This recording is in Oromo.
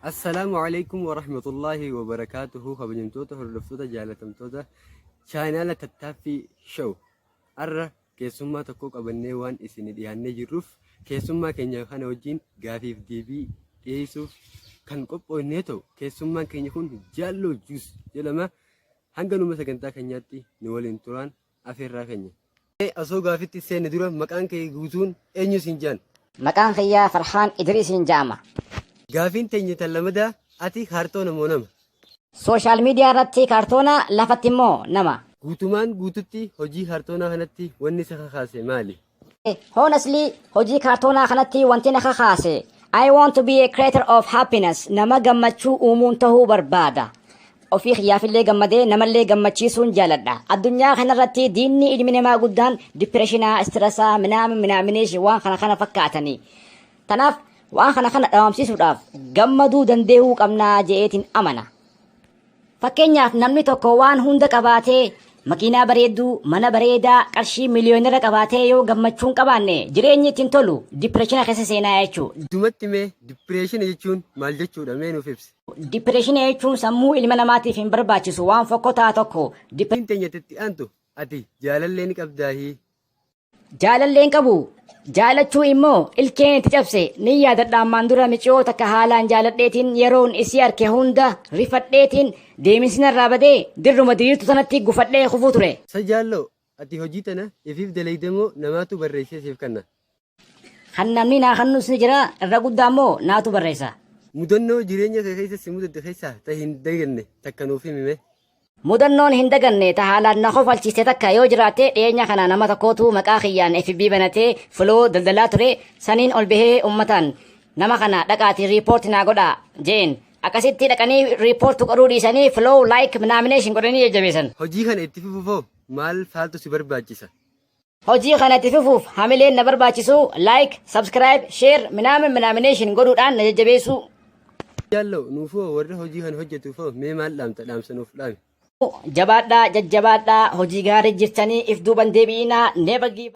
السلام عليكم ورحمة الله وبركاته خبرنتوتا هردفتوتا جالتمتوتا شانالة تتافي شو أرى كيسوما تكوك أبني وان إسيني دياني جروف كيسوما كينيا خانا وجين غافيف ديبي يسوف كان قبو نيتو كيسوما كينيا خون جالو جوس جلما هنگا نوما سكنتا كينياتي نوالين توران أفير كينيا أسو غافتي سيني دورا مكان كي غوزون أنيو سنجان مكان خيا فرحان إدريس جامع غافين تيني تلمدا أتي خارتونا مونم سوشال ميديا رتي كارتونا لفتمو نما guutumaan guututti hojii kaartoonaa kanatti wanni isa kakaase maali? Honestly, hojii kaartoonaa kanatti wanti na kakaase I want to be a creator of happiness. Nama gammachuu uumuun tahuu barbaada. Ofii xiyyaafillee gammadee namallee gammachiisuun jaaladha. Addunyaa kanarratti diinni ilmi namaa guddaan dipireeshinaa, istirasaa, minaaminii waan kana fakkaatanii. Tanaaf waan kana dhaamsisuudhaaf gammaduu dandeehuu qabnaa je'eetiin amana. Fakkeenyaaf namni tokko waan hunda qabaatee makiinaa bareedduu, mana bareedaa, qarshii miliyoonera qabaatee yoo gammachuun qabaanne jireenyi ittiin tolu dipireeshina keessa seenaa jechuudha. Dumatti mee dipireeshina jechuun maal jechuudha mee nuuf ibsi? Dipireeshina jechuun sammuu ilma namaatiif hin barbaachisu waan fokkotaa tokko. Teenyatti aantu ati jaalallee ni qabdaahii. Jaalalleen qabu. Jaalachuu immoo ilkeen itti cabse ni yaadadha ammaan dura micoo takka haalaan jaaladheetiin yeroon isii arke hunda rifadheetiin deeminsinarraa badee dirruma diriirtu sanatti gufadhee kufuu ture. Sajaallo ati hojii tana ifiif dalaydamoo namaatu barreessee siif kenna? Kan namni naa kannus ni jira irra guddaa immoo naatu barreessa. Mudannoo jireenya kee keessa si mudate keessaa ta hin daganne takka nuuf himime. Mudannoon hin daganne ta haalaan na kofalchiiste takka yoo jiraate dhiyeenya kana nama tokkootu maqaa kiyyaan FB banatee filoo daldalaa ture saniin ol bahee ummataan nama kana dhaqaatii riipoorti naa godhaa jeen akkasitti dhaqanii riipoortu godhuu dhiisanii filoo laayik minaamination godhanii jajjabeessan. Hojii kana itti fufuufoo maal faaltu si barbaachisa? Hojii kana itti fufuuf hamileen na barbaachisu laayik, sabskiraayib, sheer, minaamination godhuudhaan na jajjabeessu. Jaallo nuufoo warra hojii kana hojjetuufoo mee maal dhaamsa nuuf dhaami? Jabaadhaa, jajjabaadhaa, hojii gaarii jirtanii if duuban deebi'inaa never give